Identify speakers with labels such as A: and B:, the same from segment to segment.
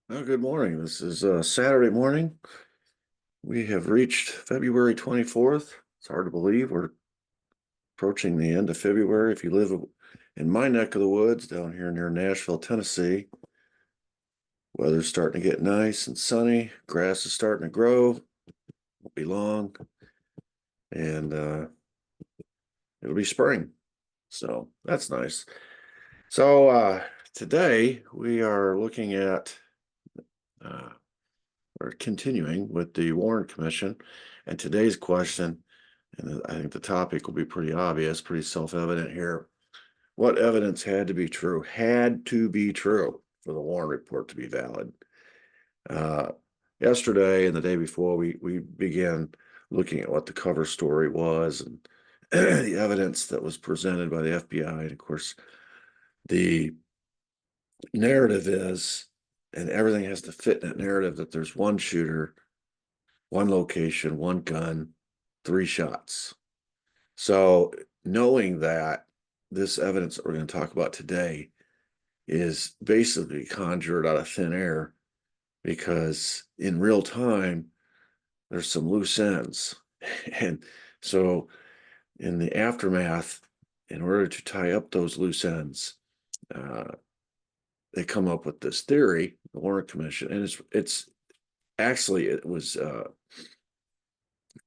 A: Well, good morning. This is Saturday morning. We have reached February 24th. It's hard to believe we're approaching the end of February. If you live in my neck of the woods down here near Nashville, Tennessee, weather's starting to get nice and sunny. Grass is starting to grow. Won't be long, and it'll be spring. So that's nice. So today we are looking at uh, we're continuing with the Warren Commission, and today's question. And I think the topic will be pretty obvious, pretty self-evident here. What evidence had to be true? Had to be true for the Warren report to be valid. Uh, Yesterday and the day before, we began looking at what the cover story was and the evidence that was presented by the FBI. And of course, the narrative is, and everything has to fit in that narrative, that there's one shooter, one location, one gun, three shots. So knowing that this evidence that we're going to talk about today is basically conjured out of thin air because in real time, there's some loose ends. And so in the aftermath, in order to tie up those loose ends, uh, they come up with this theory, the Warren Commission, and it's actually it was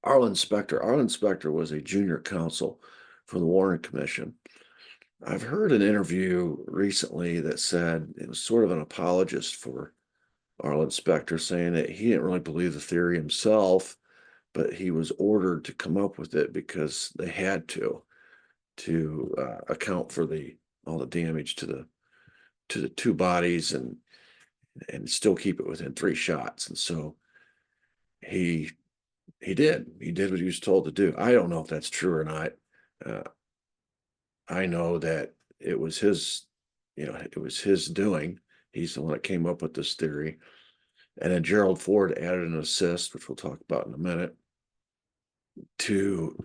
A: Arlen Specter. Arlen Specter was a junior counsel for the Warren Commission. I've heard an interview recently that said it was sort of an apologist for Arlen Specter, saying that he didn't really believe the theory himself, but he was ordered to come up with it because they had to account for the all the damage to the two bodies and still keep it within three shots. And so he he did what he was told to do. I don't know if that's true or not. Uh, I know that it was his doing. He's the one that came up with this theory. And then Gerald Ford added an assist, which we'll talk about in a minute, to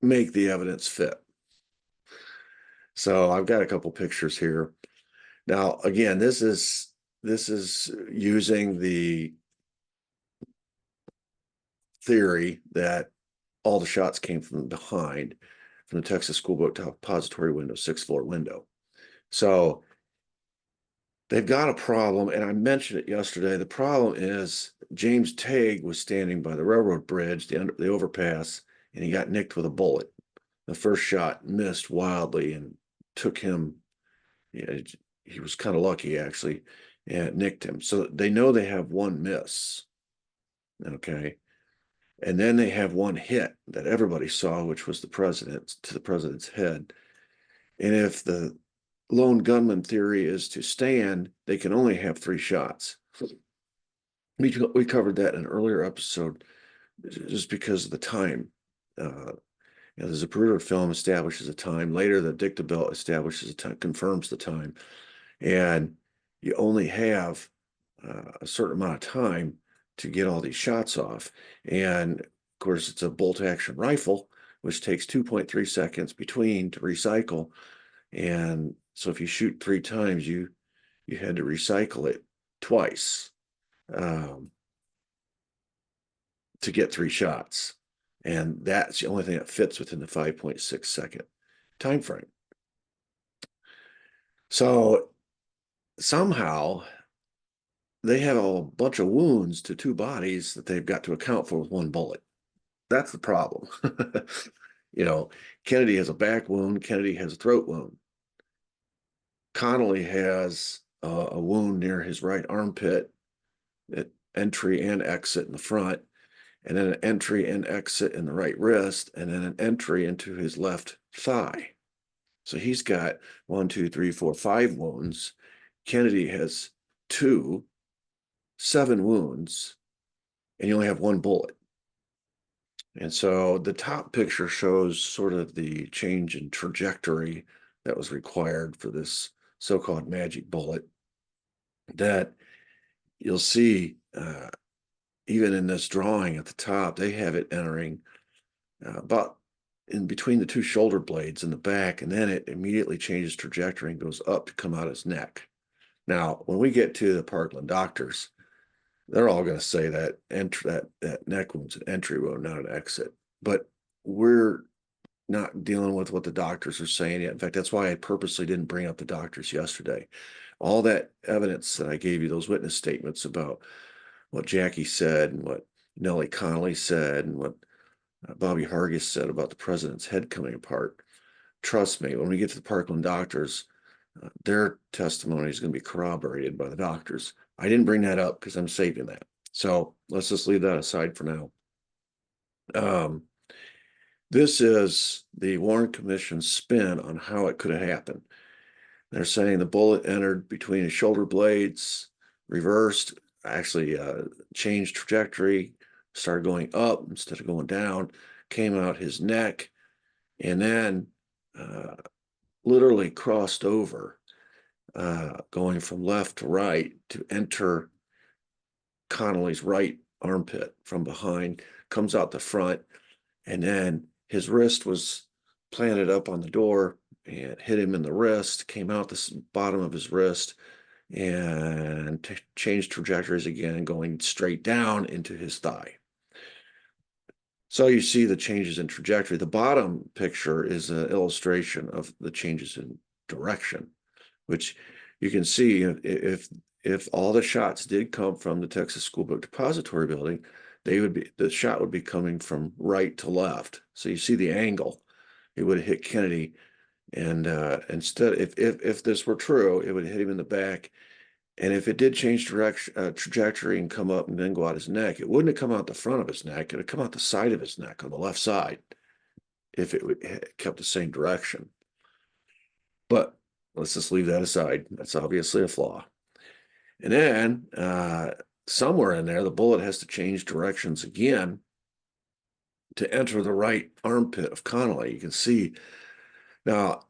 A: make the evidence fit. So I've got a couple pictures here. Now, again, this is using the theory that all the shots came from behind, from the Texas School Book Depository window, sixth floor window. So they've got a problem, and I mentioned it yesterday. The problem is James Tague was standing by the railroad bridge, the overpass, and he got nicked with a bullet. The first shot missed wildly and took him. Yeah, he was kind of lucky actually, and it nicked him. So they know they have one miss. Okay. And then they have one hit that everybody saw, which was the president's head. And if the lone gunman theory is to stand, they can only have three shots. We covered that in an earlier episode just because of the time. The Zapruder film establishes a time. Later, the Dictabelt establishes a time, confirms the time. And you only have a certain amount of time to get all these shots off. And of course, it's a bolt action rifle, which takes 2.3 seconds between to recycle. And so if you shoot three times, you had to recycle it twice um, to get three shots. And that's the only thing that fits within the 5.6 second time frame. So somehow they have a bunch of wounds to two bodies that they've got to account for with one bullet. That's the problem. you know, Kennedy has a back wound, Kennedy has a throat wound. Connolly has a wound near his right armpit, at entry and exit in the front, and then an entry and exit in the right wrist, and then an entry into his left thigh. So he's got 1, 2, 3, 4, 5 wounds. Kennedy has 2, 7 wounds, and you only have one bullet. And so the top picture shows sort of the change in trajectory that was required for this so-called magic bullet that you'll see even in this drawing at the top, they have it entering about in between the two shoulder blades in the back, and then it immediately changes trajectory and goes up to come out his neck. Now, when we get to the Parkland doctors, they're all going to say that that neck wound's an entry wound, not an exit. But we're not dealing with what the doctors are saying yet. In fact, that's why I purposely didn't bring up the doctors yesterday. All that evidence that I gave you, those witness statements about what Jackie said and what Nellie Connolly said and what Bobby Hargis said about the president's head coming apart. Trust me, when we get to the Parkland doctors, their testimony is going to be corroborated by the doctors. I didn't bring that up because I'm saving that. So let's just leave that aside for now. This is the Warren Commission's spin on how it could have happened. They're saying the bullet entered between his shoulder blades, reversed, actually changed trajectory, started going up instead of going down, came out his neck, and then literally crossed over, going from left to right to enter Connolly's right armpit from behind, comes out the front, and then his wrist was planted up on the door and hit him in the wrist, came out the bottom of his wrist, and changed trajectories again, going straight down into his thigh. So you see the changes in trajectory. The bottom picture is an illustration of the changes in direction, which you can see if all the shots did come from the Texas School Book Depository Building, the shot would be coming from right to left. So you see the angle. It would have hit Kennedy, and instead, if this were true, it would hit him in the back. And if it did change trajectory and come up and then go out his neck, it wouldn't have come out the front of his neck. It would come out the side of his neck on the left side if it kept the same direction. But let's just leave that aside. That's obviously a flaw. And then somewhere in there, the bullet has to change directions again to enter the right armpit of Connolly. You can see now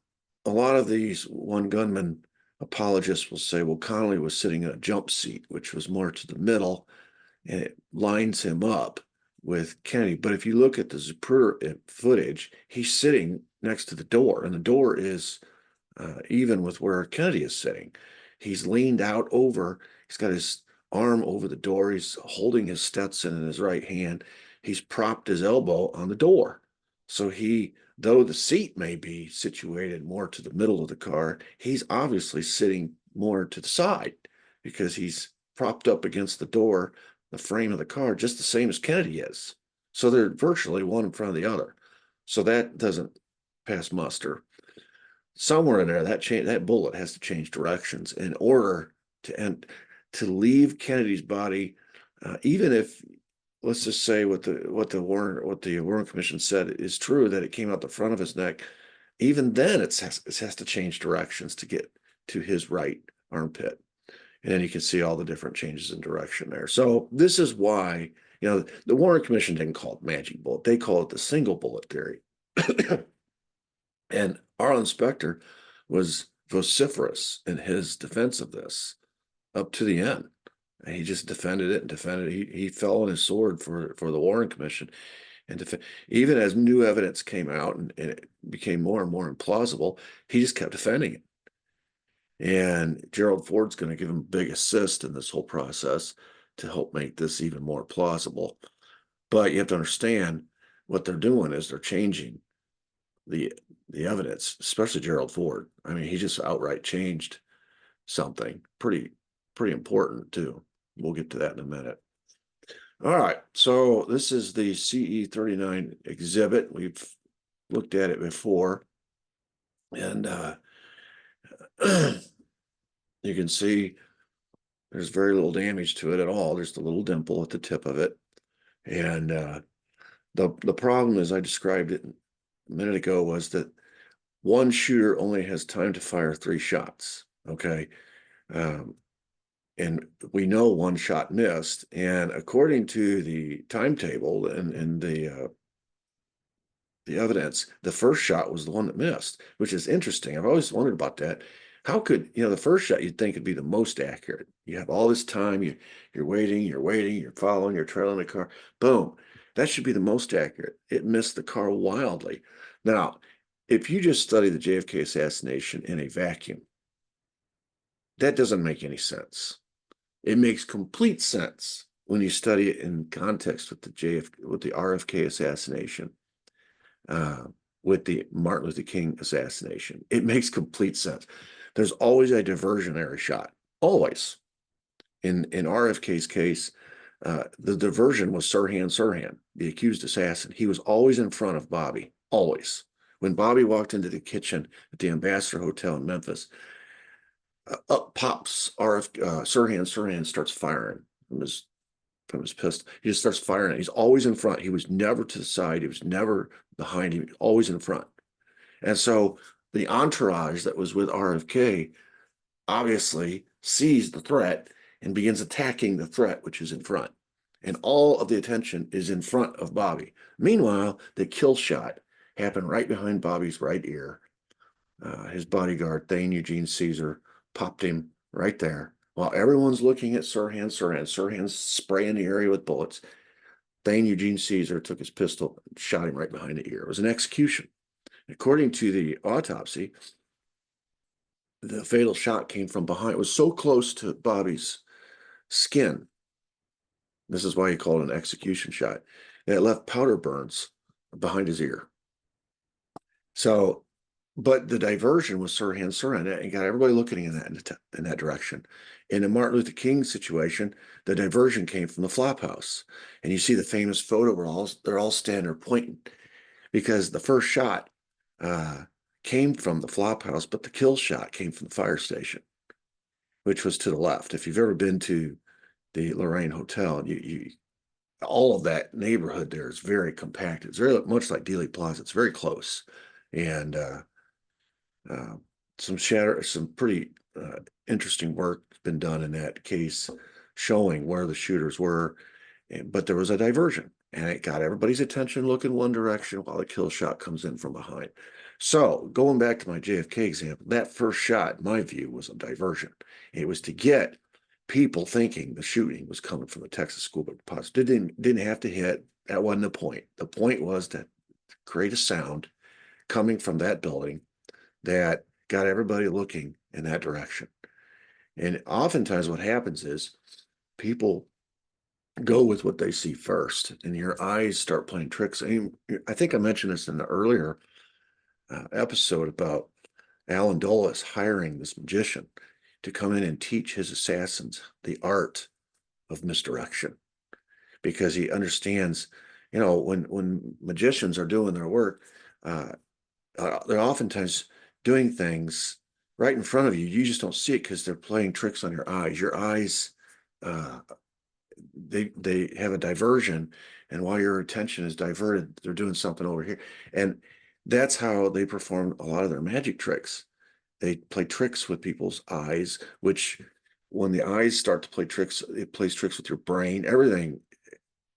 A: a lot of these one gunman apologists will say, well, Connolly was sitting in a jump seat, which was more to the middle, and it lines him up with Kennedy. But if you look at the Zapruder footage, he's sitting next to the door, and the door is even with where Kennedy is sitting. He's leaned out over, he's got his arm over the door, he's holding his Stetson in his right hand, he's propped his elbow on the door. So though the seat may be situated more to the middle of the car, he's obviously sitting more to the side because he's propped up against the door, the frame of the car, just the same as Kennedy is. So they're virtually one in front of the other. So that doesn't pass muster. Somewhere in there, that bullet has to change directions in order to leave Kennedy's body, even if, let's just say what the Warren Commission said is true, that it came out the front of his neck. Even then, it has to change directions to get to his right armpit, and then you can see all the different changes in direction there. So this is why the Warren Commission didn't call it magic bullet; they call it the single bullet theory. And our inspector was vociferous in his defense of this up to the end. And he just defended it and defended it. He fell on his sword for the Warren Commission. And even as new evidence came out and it became more and more implausible, he just kept defending it. And Gerald Ford's going to give him a big assist in this whole process to help make this even more plausible. But you have to understand what they're doing is they're changing the evidence, especially Gerald Ford. I mean, he just outright changed something pretty important too. We'll get to that in a minute. All right, so this is the CE39 exhibit. We've looked at it before, and you can see there's very little damage to it at all. There's the little dimple at the tip of it, and the problem, as I described it a minute ago, was that one shooter only has time to fire 3 shots. Okay. And we know one shot missed. And according to the timetable and the evidence, the first shot was the one that missed, which is interesting. I've always wondered about that. How could, the first shot you'd think would be the most accurate. You have all this time, you're waiting, you're following, you're trailing the car. Boom. That should be the most accurate. It missed the car wildly. Now, if you just study the JFK assassination in a vacuum, That doesn't make any sense. It makes complete sense when you study it in context with the RFK assassination, uh, with the Martin Luther King assassination. It makes complete sense. There's always a diversionary shot, always. In RFK's case, the diversion was Sirhan, the accused assassin. He was always in front of Bobby, always. When Bobby walked into the kitchen at the Ambassador Hotel in Memphis, up pops Sirhan starts firing from his pistol. He just starts firing. He's always in front. He was never to the side. He was never behind him. Always in front. And so the entourage that was with RFK obviously sees the threat and begins attacking the threat, which is in front. And all of the attention is in front of Bobby. Meanwhile, the kill shot happened right behind Bobby's right ear. His bodyguard, Thane Eugene Caesar, popped him right there. While everyone's looking at Sirhan's spraying the area with bullets, Thane Eugene Caesar took his pistol and shot him right behind the ear. It was an execution. According to the autopsy, the fatal shot came from behind. It was so close to Bobby's skin. This is why he called it an execution shot. It left powder burns behind his ear. So, but the diversion was Sirhan, and got everybody looking in that direction. In the Martin Luther King situation, the diversion came from the flop house, and you see the famous photo where they're all standing there pointing, because the first shot came from the flop house, but the kill shot came from the fire station, which was to the left. If you've ever been to the Lorraine Hotel, you all of that neighborhood there is very compacted. It's very much like Dealey Plaza. It's very close, and uh, some pretty interesting work has been done in that case, showing where the shooters were. But there was a diversion, and it got everybody's attention looking one direction while the kill shot comes in from behind. So going back to my JFK example, that first shot, in my view, was a diversion. It was to get people thinking the shooting was coming from the Texas School Book Deposit. It didn't have to hit. That wasn't the point. The point was to create a sound coming from that building that got everybody looking in that direction. And oftentimes what happens is people go with what they see first, and your eyes start playing tricks. I think I mentioned this in the earlier episode about Alan Dulles hiring this magician to come in and teach his assassins the art of misdirection, because he understands, when magicians are doing their work, they're oftentimes doing things right in front of you. You just don't see it because they're playing tricks on your eyes. Your eyes, they have a diversion, and while your attention is diverted, they're doing something over here. And that's how they perform a lot of their magic tricks. They play tricks with people's eyes, which when the eyes start to play tricks, it plays tricks with your brain, everything.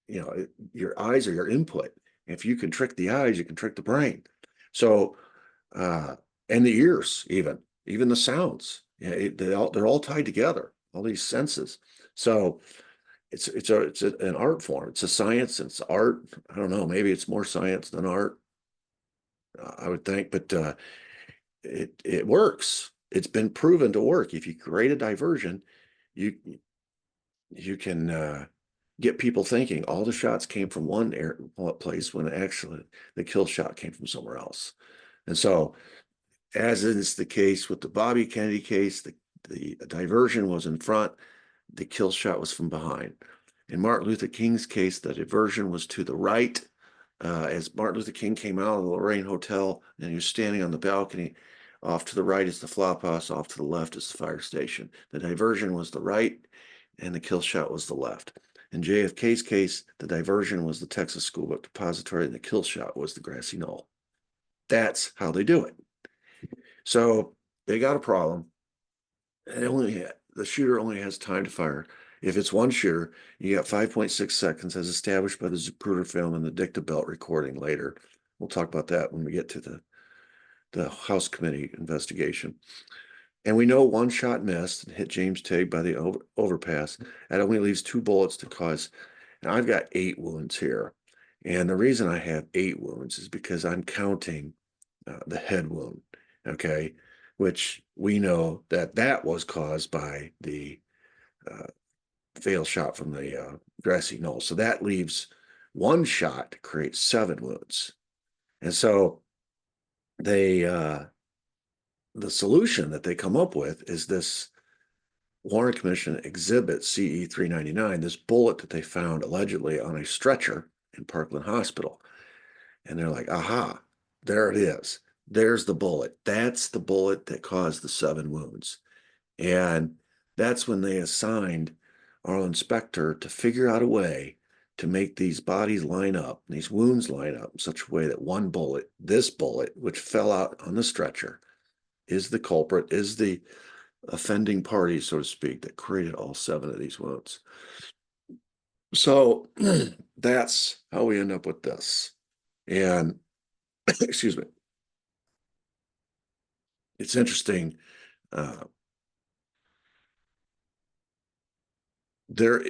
A: Your eyes are your input. If you can trick the eyes, you can trick the brain. So, and the ears, even the sounds, they're all tied together, all these senses. So it's an art form. It's a science. It's art. I don't know. Maybe it's more science than art. I would think, but it works. It's been proven to work. If you create a diversion, you can get people thinking all the shots came from one place when actually the kill shot came from somewhere else. And so, as is the case with the Bobby Kennedy case, the diversion was in front, the kill shot was from behind. In Martin Luther King's case, the diversion was to the right. As Martin Luther King came out of the Lorraine Hotel and he was standing on the balcony, off to the right is the flop house, off to the left is the fire station. The diversion was the right, and the kill shot was the left. In JFK's case, the diversion was the Texas School Book Depository, and the kill shot was the grassy knoll. That's how they do it. So they got a problem. The shooter only has time to fire. If it's one shooter, you got 5.6 seconds as established by the Zapruder film and the Dicta Belt recording later. We'll talk about that when we get to the House Committee investigation. And we know one shot missed and hit James Tigg by the overpass. That only leaves 2 bullets to cause. And I've got 8 wounds here. And the reason I have 8 wounds is because I'm counting the head wound. Okay. which we know that that was caused by the fatal shot from the grassy knoll. So that leaves one shot to create 7 wounds. And so they the solution that they come up with is this Warren Commission Exhibit CE399, this bullet that they found allegedly on a stretcher in Parkland Hospital. And they're like, aha, there it is. There's the bullet. That's the bullet that caused the 7 wounds. And that's when they assigned our inspector to figure out a way to make these bodies line up, these wounds line up in such a way that one bullet, this bullet, which fell out on the stretcher, is the culprit, is the offending party, so to speak, that created all 7 of these wounds. So that's how we end up with this. And excuse me, it's interesting. There,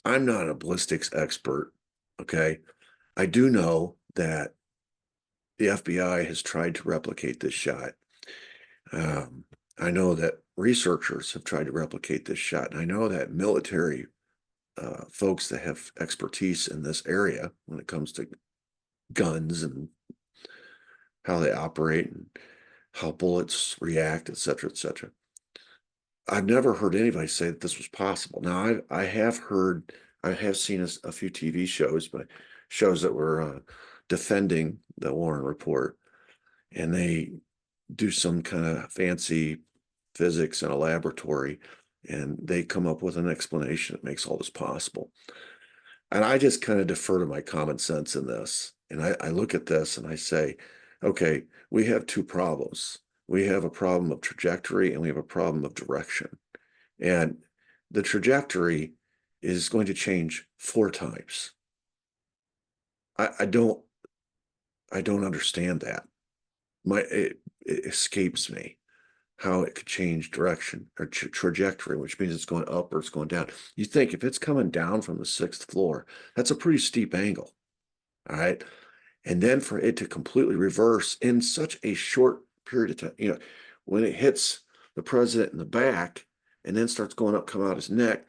A: I'm not a ballistics expert. Okay. I do know that the FBI has tried to replicate this shot. I know that researchers have tried to replicate this shot. And I know that military folks that have expertise in this area when it comes to guns and how they operate and how bullets react, et cetera, et cetera. I've never heard anybody say that this was possible. Now, I have heard, I have seen a few TV shows, but shows that were defending the Warren report, and they do some kind of fancy physics in a laboratory, and they come up with an explanation that makes all this possible. And I just kind of defer to my common sense in this. And I look at this and I say, okay, we have 2 problems. We have a problem of trajectory and we have a problem of direction. And the trajectory is going to change 4 times. I don't understand that. It escapes me how it could change direction or trajectory, which means it's going up or it's going down. You think if it's coming down from the 6th floor, that's a pretty steep angle. All right. And then for it to completely reverse in such a short period of time, when it hits the president in the back and then starts going up, come out his neck,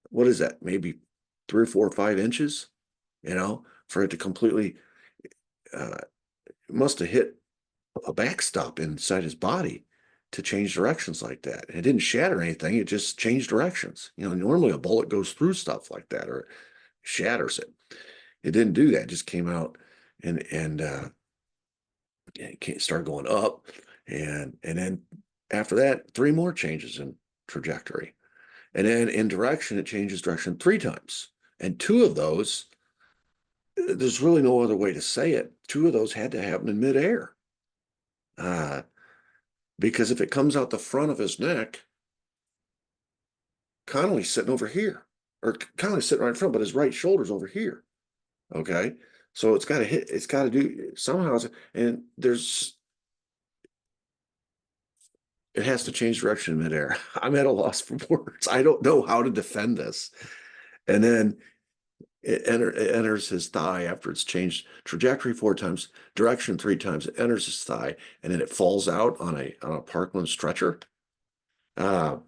A: what is that? Maybe 3 or 4 or 5 inches, for it to completely, it must have hit a backstop inside his body to change directions like that. And it didn't shatter anything. It just changed directions. Normally a bullet goes through stuff like that or shatters it. It didn't do that. It just came out and it started going up. And then after that, 3 more changes in trajectory. And then in direction, it changes direction 3 times. And 2 of those, there's really no other way to say it. 2 of those had to happen in midair. Because if it comes out the front of his neck, Connolly's sitting over here, or Connolly's sitting right in front, but his right shoulder's over here. Okay. So it's got to hit, it's got to do somehow, and it has to change direction in midair. I'm at a loss for words. I don't know how to defend this. And then it enters his thigh after it's changed trajectory 4 times, direction 3 times. It enters his thigh, and then it falls out on a Parkland stretcher. Now,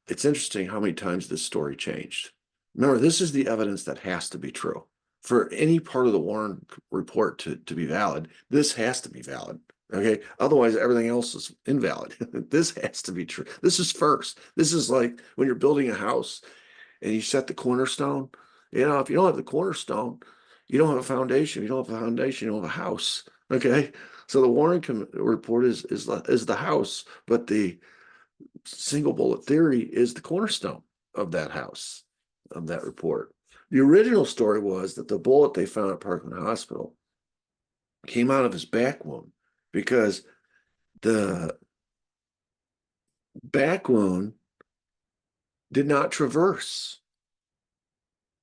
A: it's interesting how many times this story changed. Remember, this is the evidence that has to be true. For any part of the Warren report to be valid, this has to be valid. Okay. Otherwise, everything else is invalid. This has to be true. This is first. This is like when you're building a house and you set the cornerstone. If you don't have the cornerstone, you don't have a foundation. If you don't have a foundation, you don't have a house. Okay. So the Warren report is the house, but the single bullet theory is the cornerstone of that house, of that report. The original story was that the bullet they found at Parkland Hospital came out of his back wound because the back wound did not traverse.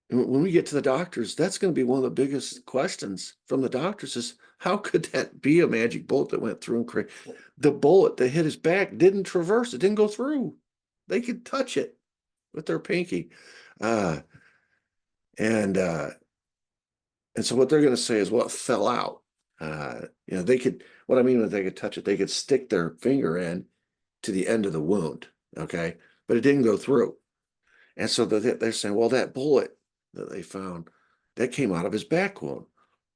A: And when we get to the doctors, that's going to be one of the biggest questions from the doctors is how could that be a magic bullet that went through and created? The bullet that hit his back didn't traverse. It didn't go through. They could touch it with their pinky. And so what they're going to say is, well, it fell out. They could, what I mean is they could touch it, they could stick their finger in to the end of the wound, okay? But it didn't go through. And so they're saying, well, that bullet that they found, that came out of his back wound.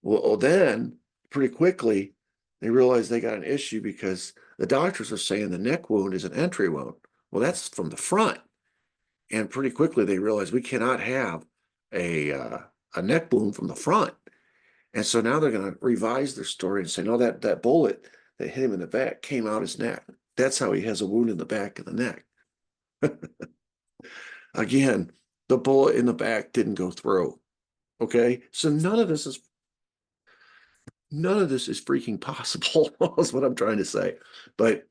A: Well, then pretty quickly, they realized they got an issue because the doctors are saying the neck wound is an entry wound. Well, that's from the front. And pretty quickly they realized we cannot have a neck wound from the front. And so now they're going to revise their story and say, no, that bullet that hit him in the back came out his neck. That's how he has a wound in the back of the neck. Again, the bullet in the back didn't go through. Okay, so none of this is freaking possible. Is what I'm trying to say. But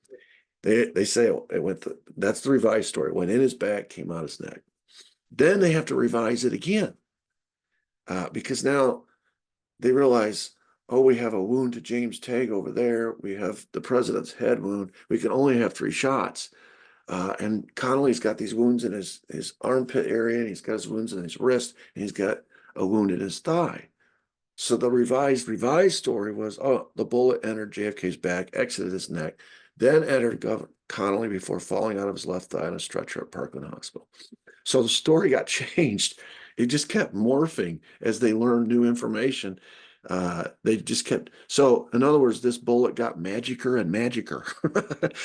A: they say it went. That's the revised story. It went in his back, came out his neck. Then they have to revise it again because now they realize, oh, we have a wound to James Tague over there. We have the president's head wound. We can only have 3 shots. And Connolly's got these wounds in his armpit area, and he's got his wounds in his wrist, and he's got a wound in his thigh. So the revised story was, oh, the bullet entered JFK's back, exited his neck, then entered Connolly before falling out of his left thigh on a stretcher at Parkland Hospital. So the story got changed. It just kept morphing as they learned new information. They just kept, so in other words, this bullet got magicer and magicer,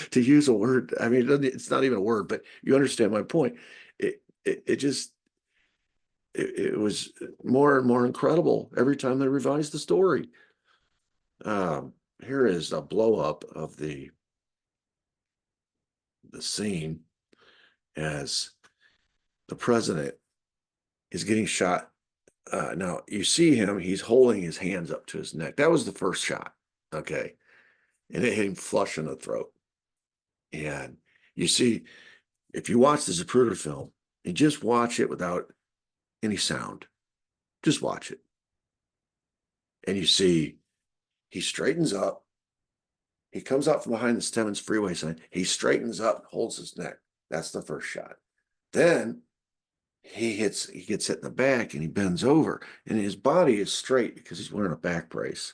A: to use a word. I mean, it's not even a word, but you understand my point. It was more and more incredible every time they revised the story. Here is a blow up of the scene as the president is getting shot. Now you see him, he's holding his hands up to his neck. That was the first shot. Okay. And it hit him flush in the throat. And you see, if you watch the Zapruder film and just watch it without any sound, just watch it. And you see, he straightens up. He comes out from behind the Stemmons freeway sign. He straightens up, holds his neck. That's the first shot. Then he gets hit in the back and he bends over, and his body is straight because he's wearing a back brace.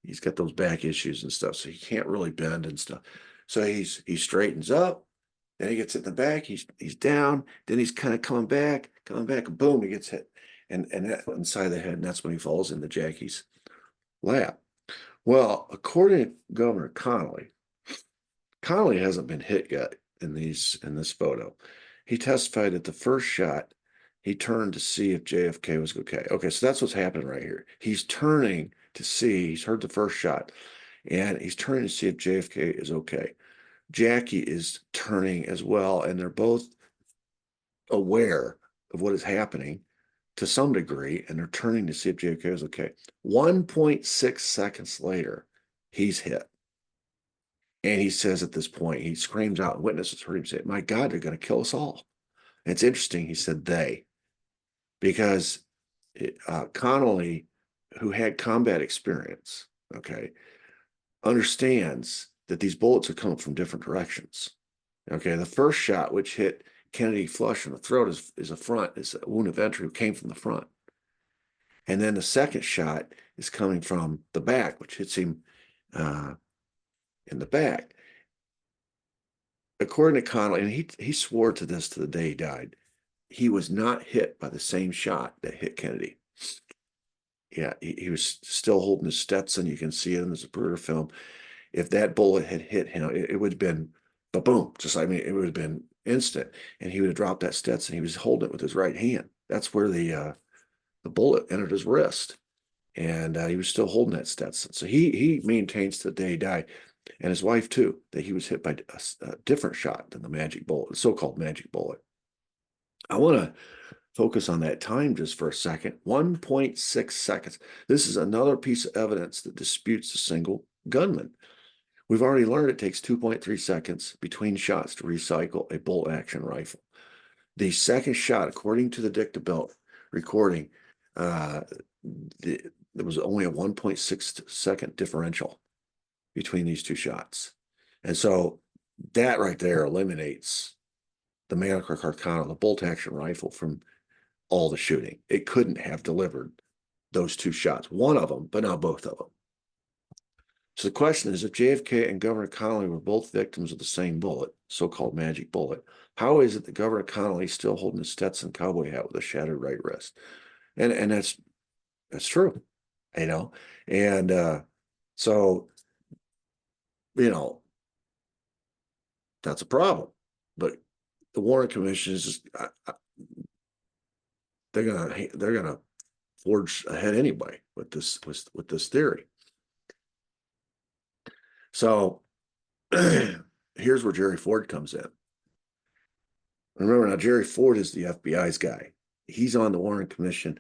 A: He's got those back issues and stuff, so he can't really bend and stuff. So he straightens up, then he gets hit in the back, he's down, then he's kind of coming back, and boom, he gets hit and that inside the head, and that's when he falls into Jackie's lap. Well, according to Governor Connolly hasn't been hit yet in this photo. He testified that the first shot, he turned to see if JFK was okay. Okay, so that's what's happening right here. He's turning to see, he's heard the first shot, and he's turning to see if JFK is okay. Jackie is turning as well, and they're both aware of what is happening to some degree, and they're turning to see if JFK is okay. 1.6 seconds later, he's hit. And he says at this point, he screams out, witnesses heard him say, my God, they're going to kill us all. And it's interesting, he said they, because Connolly, who had combat experience, okay, understands that these bullets are coming from different directions. Okay, the first shot, which hit Kennedy flush in the throat, is a wound of entry, came from the front. And then the second shot is coming from the back, which hits him in the back. According to Connolly, and he swore to this to the day he died, he was not hit by the same shot that hit Kennedy. Yeah, he was still holding his Stetson. You can see it in the Zapruder film. If that bullet had hit him, it would have been boom. It would have been instant, and he would have dropped that Stetson. He was holding it with his right hand. That's where the bullet entered his wrist, and he was still holding that Stetson. So he maintains to the day he died, and his wife too, that he was hit by a different shot than the magic bullet, the so-called magic bullet. I want to focus on that time just for a second. 1.6 seconds. This is another piece of evidence that disputes the single gunman. We've already learned it takes 2.3 seconds between shots to recycle a bolt action rifle. The second shot, according to the Dictabelt recording, there was only a 1.6 second differential between these two shots. And so that right there eliminates the Mannlicher Carcano, the bolt action rifle, from all the shooting. It couldn't have delivered those two shots, one of them, but not both of them. So the question is, if JFK and Governor Connolly were both victims of the same bullet, so-called magic bullet, how is it that Governor Connolly is still holding a Stetson cowboy hat with a shattered right wrist? And that's true, you know. And so, you know, that's a problem. But the Warren Commission is just they're gonna forge ahead anyway with this theory. So here's where Jerry Ford comes in. Remember now, Jerry Ford is the FBI's guy. He's on the Warren Commission.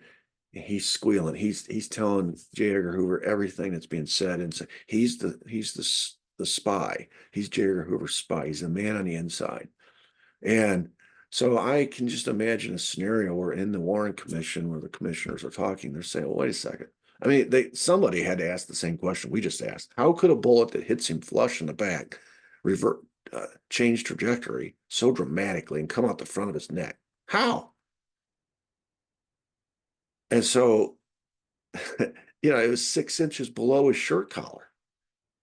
A: And he's squealing. He's telling J. Edgar Hoover everything that's being said, and so he's the spy. He's J. Edgar Hoover's spy. He's the man on the inside. And so I can just imagine a scenario where in the Warren Commission, where the commissioners are talking, they're saying, well, wait a second. I mean, somebody had to ask the same question we just asked. How could a bullet that hits him flush in the back change trajectory so dramatically and come out the front of his neck? How? And so, it was 6 inches below his shirt collar.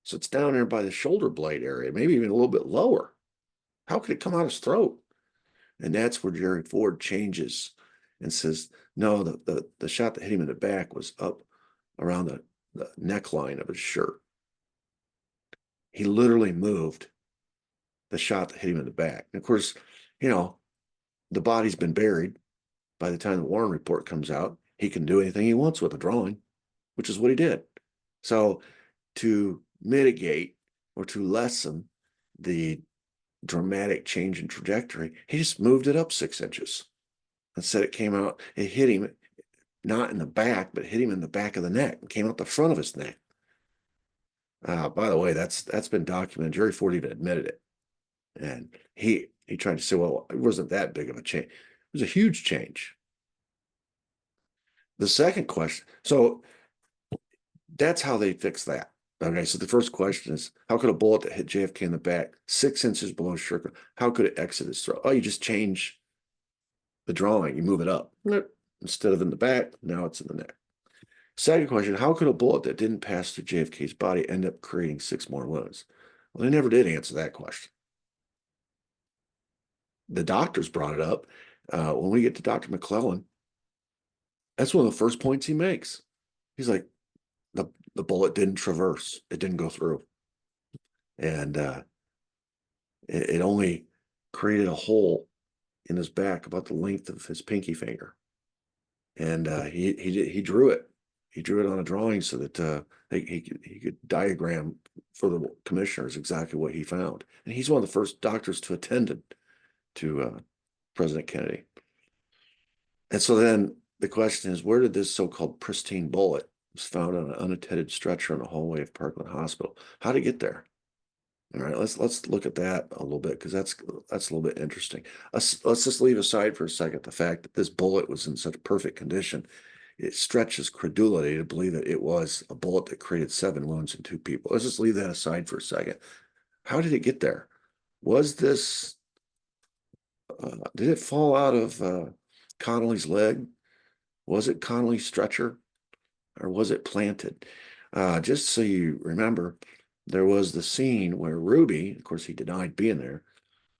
A: So it's down there by the shoulder blade area, maybe even a little bit lower. How could it come out his throat? And that's where Jerry Ford changes and says, no, the shot that hit him in the back was up around the neckline of his shirt. He literally moved the shot that hit him in the back. And of course, the body's been buried. By the time the Warren report comes out, he can do anything he wants with a drawing, which is what he did. So to mitigate or to lessen the dramatic change in trajectory, he just moved it up 6 inches and said it hit him not in the back, but hit him in the back of the neck and came out the front of his neck. By the way, that's been documented. Jerry Ford even admitted it. And he tried to say, well, it wasn't that big of a change. It was a huge change. The second question, so that's how they fix that. Okay, so the first question is, how could a bullet that hit JFK in the back, 6 inches below shirt, how could it exit his throat? Oh, you just change the drawing, you move it up. Instead of in the back, now it's in the neck. Second question, how could a bullet that didn't pass through JFK's body end up creating 6 more wounds? Well, they never did answer that question. The doctors brought it up. When we get to Dr. McClellan, that's one of the first points he makes. He's like, the bullet didn't traverse. It didn't go through. And it only created a hole in his back about the length of his pinky finger. And he drew it. He drew it on a drawing so that he could diagram for the commissioners exactly what he found. And he's one of the first doctors to attend to President Kennedy. And so then the question is, where did this so-called pristine bullet was found on an unattended stretcher in the hallway of Parkland Hospital? How did it get there? All right, let's look at that a little bit, because that's a little bit interesting. Let's just leave aside for a second the fact that this bullet was in such perfect condition. It stretches credulity to believe that it was a bullet that created 7 wounds in 2 people. Let's just leave that aside for a second. How did it get there? Was this did it fall out of Connolly's leg? Was it Connolly's stretcher, or was it planted? Just so you remember, there was the scene where Ruby, of course he denied being there,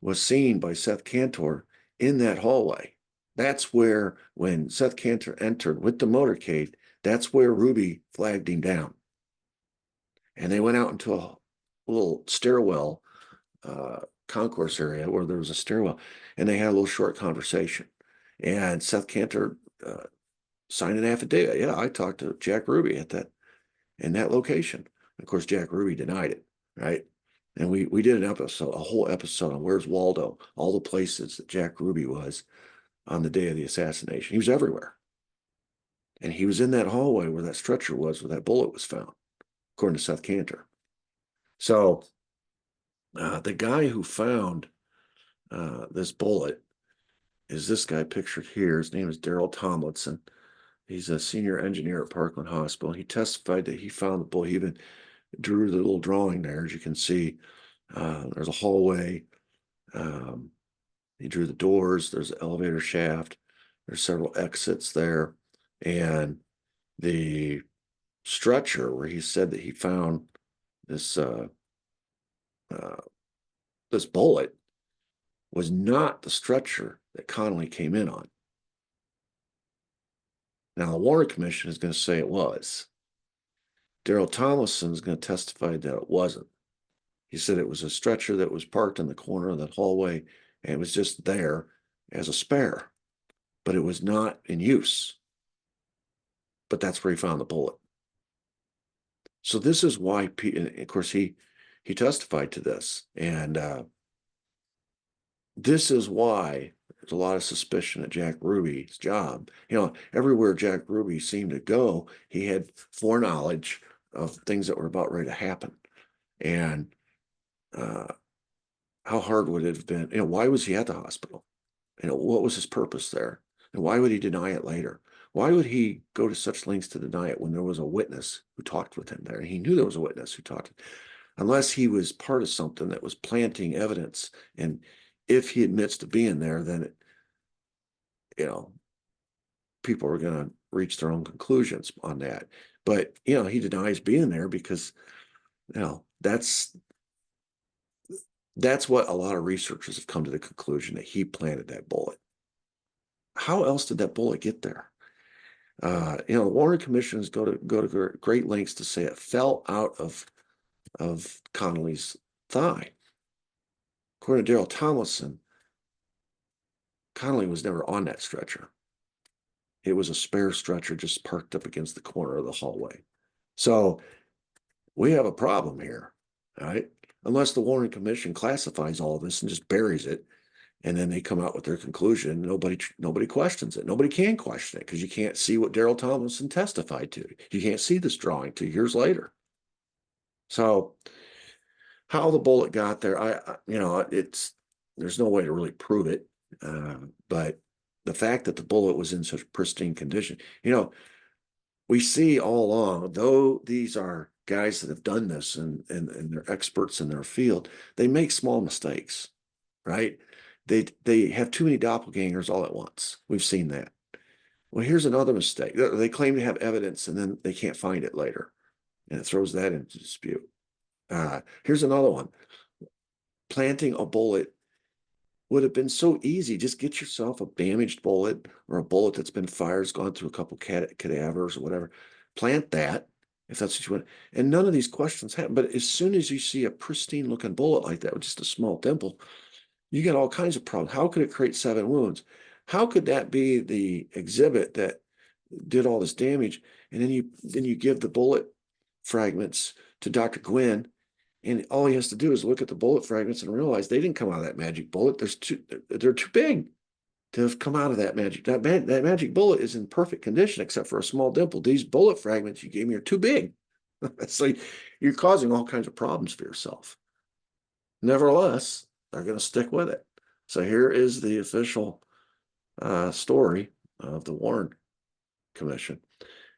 A: was seen by Seth Cantor in that hallway. That's where, when Seth Cantor entered with the motorcade, that's where Ruby flagged him down. And they went out into a little stairwell concourse area where there was a stairwell, and they had a little short conversation. And Seth Cantor signed an affidavit. Yeah, I talked to Jack Ruby in that location. Of course, Jack Ruby denied it, right? And we did a whole episode on Where's Waldo, all the places that Jack Ruby was on the day of the assassination. He was everywhere. And he was in that hallway where that stretcher was, where that bullet was found, according to Seth Cantor. So the guy who found this bullet is this guy pictured here. His name is Daryl Tomlinson. He's a senior engineer at Parkland Hospital. He testified that he found the bullet. He even drew the little drawing there, as you can see. There's a hallway. He drew the doors. There's an elevator shaft. There's several exits there. And the stretcher where he said that he found this uh, this bullet was not the stretcher that Connolly came in on. Now, the Warren Commission is going to say it was. Daryl Tomlinson is going to testify that it wasn't. He said it was a stretcher that was parked in the corner of that hallway, and it was just there as a spare, but it was not in use. But that's where he found the bullet. So this is why, and of course, he testified to this, and this is why there's a lot of suspicion at Jack Ruby's job. You know, everywhere Jack Ruby seemed to go, he had foreknowledge of things that were about ready to happen. And how hard would it have been? You know, why was he at the hospital? You know, what was his purpose there? And why would he deny it later? Why would he go to such lengths to deny it when there was a witness who talked with him there? And he knew there was a witness who talked, unless he was part of something that was planting evidence. And if he admits to being there, then you know, people are going to reach their own conclusions on that. But you know, he denies being there because you know that's what a lot of researchers have come to the conclusion that he planted that bullet. How else did that bullet get there? You know, the Warren Commissions go to great lengths to say it fell out of Connolly's thigh. According to Daryl Tomlinson, Connolly was never on that stretcher. It was a spare stretcher just parked up against the corner of the hallway. So we have a problem here, right? Unless the Warren Commission classifies all of this and just buries it, and then they come out with their conclusion. Nobody questions it. Nobody can question it because you can't see what Daryl Tomlinson testified to. You can't see this drawing 2 years later. So how the bullet got there, you know, there's no way to really prove it. But the fact that the bullet was in such pristine condition, you know, we see all along, though these are guys that have done this and they're experts in their field, they make small mistakes, right? They have too many doppelgangers all at once. We've seen that. Well, here's another mistake. They claim to have evidence and then they can't find it later, and it throws that into dispute. Here's another one. Planting a bullet would have been so easy. Just get yourself a damaged bullet or a bullet that's been fired, it's gone through a couple cadavers or whatever. Plant that if that's what you want. And none of these questions happen. But as soon as you see a pristine looking bullet like that with just a small dimple, you get all kinds of problems. How could it create 7 wounds? How could that be the exhibit that did all this damage? And then you give the bullet fragments to Dr. Gwynn, and all he has to do is look at the bullet fragments and realize they didn't come out of that magic bullet. They're too big to have come out of that magic. That magic bullet is in perfect condition except for a small dimple. These bullet fragments you gave me are too big. So you're causing all kinds of problems for yourself. Nevertheless, they're going to stick with it. So here is the official story of the Warren Commission.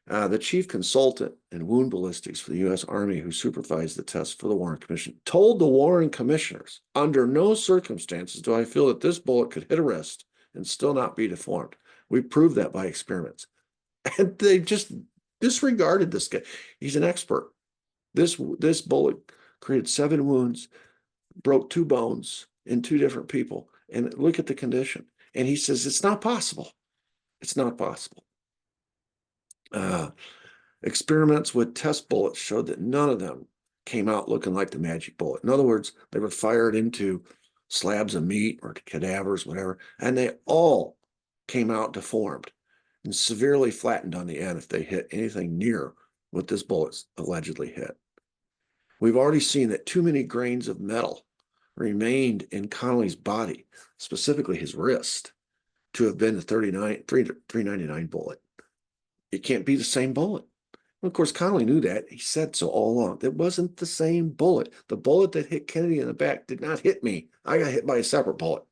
A: The chief consultant in wound ballistics for the U.S. Army, who supervised the test for the Warren Commission, told the Warren commissioners, under no circumstances do I feel that this bullet could hit a wrist and still not be deformed. We proved that by experiments. And they just disregarded this guy. He's an expert. This bullet created 7 wounds, broke 2 bones in 2 different people. And look at the condition. And he says, it's not possible. It's not possible. Experiments with test bullets showed that none of them came out looking like the magic bullet. In other words, they were fired into slabs of meat or cadavers, whatever, and they all came out deformed and severely flattened on the end if they hit anything near what this bullet allegedly hit. We've already seen that too many grains of metal remained in Connolly's body, specifically his wrist, to have been the 399 bullet. It can't be the same bullet. Of course, Connolly knew that. He said so all along. It wasn't the same bullet. The bullet that hit Kennedy in the back did not hit me. I got hit by a separate bullet.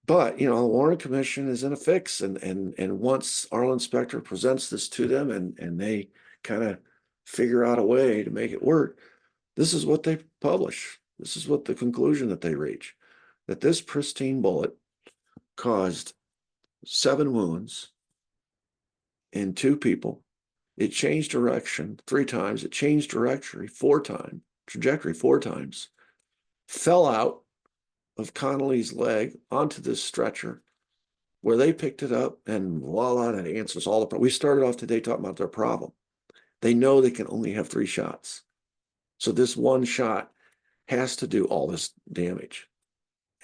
A: But, you know, the Warren Commission is in a fix. And once Arlen Specter presents this to them and they kind of figure out a way to make it work, this is what they publish. This is what the conclusion that they reach, that this pristine bullet caused 7 wounds in 2 people It changed direction 3 times. It changed trajectory 4 times, fell out of Connolly's leg onto this stretcher where they picked it up, and voila, that answers all the problems. We started off today talking about their problem. They know they can only have 3 shots. So this one shot has to do all this damage.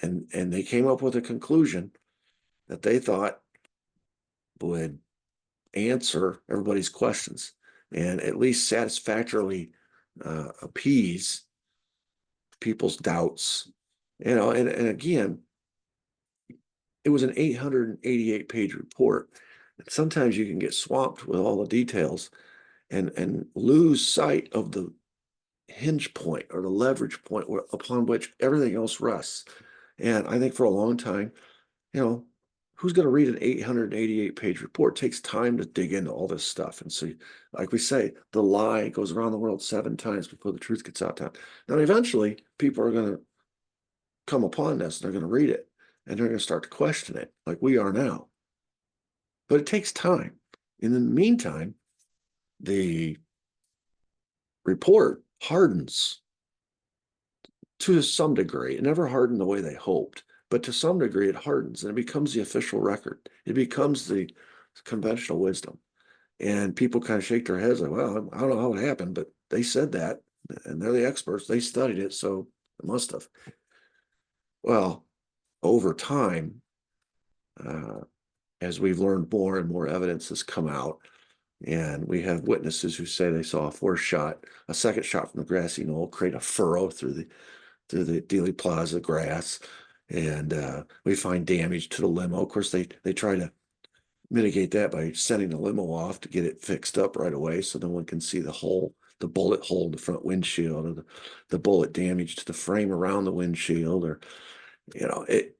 A: And they came up with a conclusion that they thought would answer everybody's questions and at least satisfactorily appease people's doubts. And again, it was an 888-page report. Sometimes you can get swamped with all the details and lose sight of the hinge point or the leverage point upon which everything else rests. And I think for a long time, who's going to read an 888-page report? It takes time to dig into all this stuff. And so, like we say, the lie goes around the world 7 times before the truth gets out. Now, eventually, people are going to come upon this, and they're going to read it, and they're going to start to question it, like we are now. But it takes time. In the meantime, the report hardens to some degree. It never hardened the way they hoped, but to some degree it hardens and it becomes the official record. It becomes the conventional wisdom. And people kind of shake their heads like, well, I don't know how it happened, but they said that and they're the experts. They studied it, so it must have. Well, over time, as we've learned more and more evidence has come out, and we have witnesses who say they saw a second shot from the grassy knoll create a furrow through the Dealey Plaza grass, and we find damage to the limo. Of course, they try to mitigate that by sending the limo off to get it fixed up right away, so no one can see the bullet hole in the front windshield, or the bullet damage to the frame around the windshield, or it.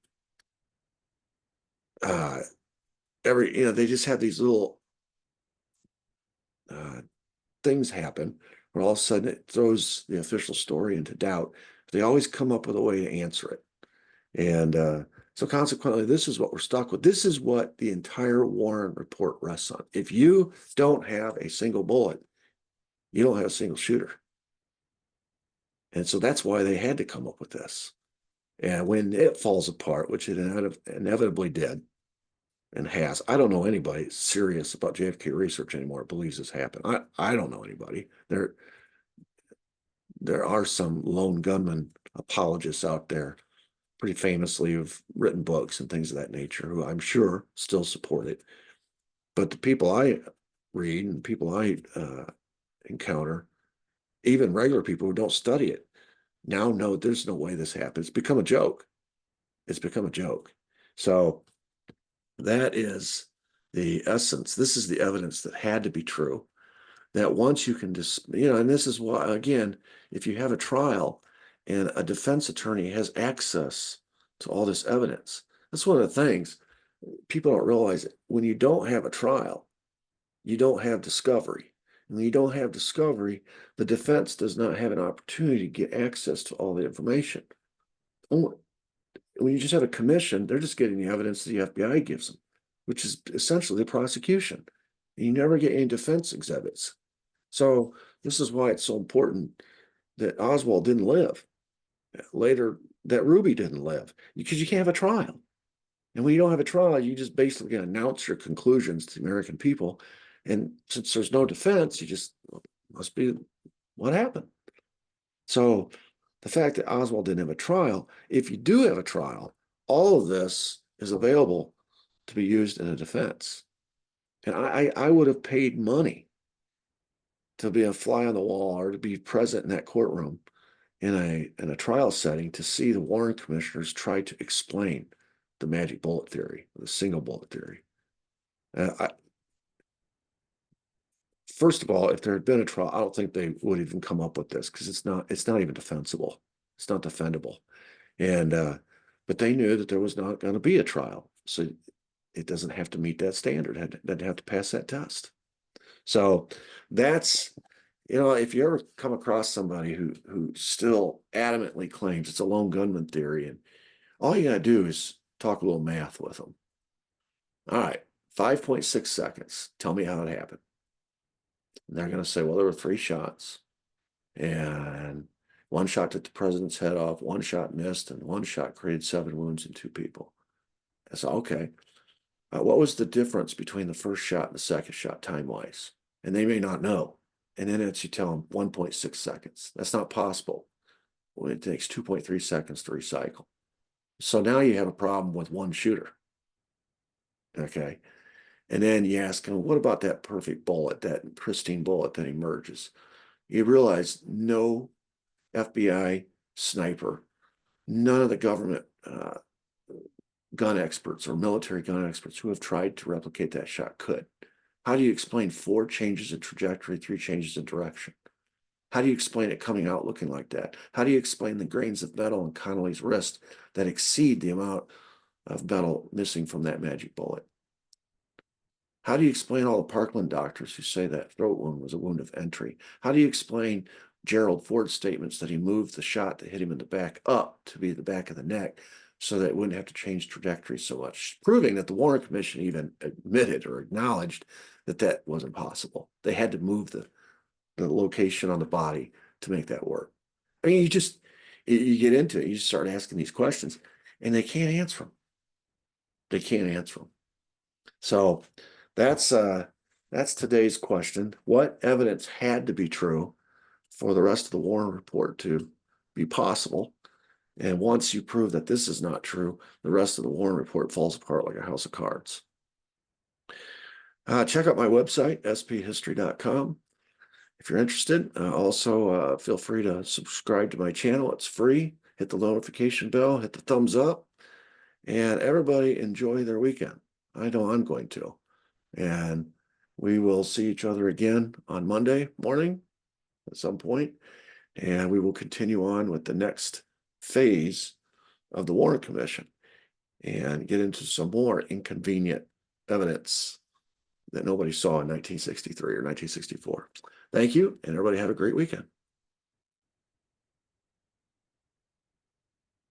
A: They just have these little things happen where all of a sudden it throws the official story into doubt. They always come up with a way to answer it. And so consequently, this is what we're stuck with. This is what the entire Warren report rests on. If you don't have a single bullet, you don't have a single shooter. And so that's why they had to come up with this. And when it falls apart, which it inevitably did and has, I don't know anybody serious about JFK research anymore that believes this happened. I don't know anybody. There are some lone gunman apologists out there, pretty famously, who've written books and things of that nature, who I'm sure still support it. But the people I read and people I encounter, even regular people who don't study it, now know there's no way this happened. It's become a joke. It's become a joke. So that is the essence. This is the evidence that had to be true. That once you can and this is why, again, if you have a trial and a defense attorney has access to all this evidence, that's one of the things people don't realize. It. When you don't have a trial, you don't have discovery. And when you don't have discovery, the defense does not have an opportunity to get access to all the information. When you just have a commission, they're just getting the evidence the FBI gives them, which is essentially the prosecution. And you never get any defense exhibits. So this is why it's so important that Oswald didn't live. Later, that Ruby didn't live, because you can't have a trial. And when you don't have a trial, you just basically announce your conclusions to the American people. And since there's no defense, you just must be what happened. So the fact that Oswald didn't have a trial, if you do have a trial, all of this is available to be used in a defense. And I would have paid money to be a fly on the wall or to be present in that courtroom in a trial setting to see the Warren commissioners try to explain the magic bullet theory, the single bullet theory. First of all, if there had been a trial, I don't think they would even come up with this, because it's not even defensible. It's not defendable. And but they knew that there was not going to be a trial, so it doesn't have to meet that standard. It doesn't have to pass that test. So that's, if you ever come across somebody who still adamantly claims it's a lone gunman theory, and all you got to do is talk a little math with them. All right, 5.6 seconds. Tell me how it happened. And they're going to say, well, there were 3 shots, and 1 shot took the president's head off, 1 shot missed, and 1 shot created 7 wounds in 2 people. I said, okay, what was the difference between the first shot and the second shot time-wise? And they may not know. And then you tell them 1.6 seconds. That's not possible. Well, it takes 2.3 seconds to recycle. So now you have a problem with 1 shooter. Okay. And then you ask them, what about that perfect bullet, that pristine bullet that emerges? You realize no FBI sniper, none of the government gun experts or military gun experts who have tried to replicate that shot could. How do you explain 4 changes in trajectory, 3 changes in direction? How do you explain it coming out looking like that? How do you explain the grains of metal in Connolly's wrist that exceed the amount of metal missing from that magic bullet? How do you explain all the Parkland doctors who say that throat wound was a wound of entry? How do you explain Gerald Ford's statements that he moved the shot that hit him in the back up to be the back of the neck so that it wouldn't have to change trajectory so much, proving that the Warren Commission even admitted or acknowledged that that wasn't possible. They had to move the location on the body to make that work. I mean, you get into it, you just start asking these questions, and they can't answer them. They can't answer them. So that's today's question. What evidence had to be true for the rest of the Warren report to be possible? And once you prove that this is not true, the rest of the Warren report falls apart like a house of cards. Check out my website, sphistory.com. If you're interested, also feel free to subscribe to my channel. It's free. Hit the notification bell, hit the thumbs up, and everybody enjoy their weekend. I know I'm going to. And we will see each other again on Monday morning at some point, and we will continue on with the next phase of the Warren Commission and get into some more inconvenient evidence that nobody saw in 1963 or 1964. Thank you, and everybody have a great weekend.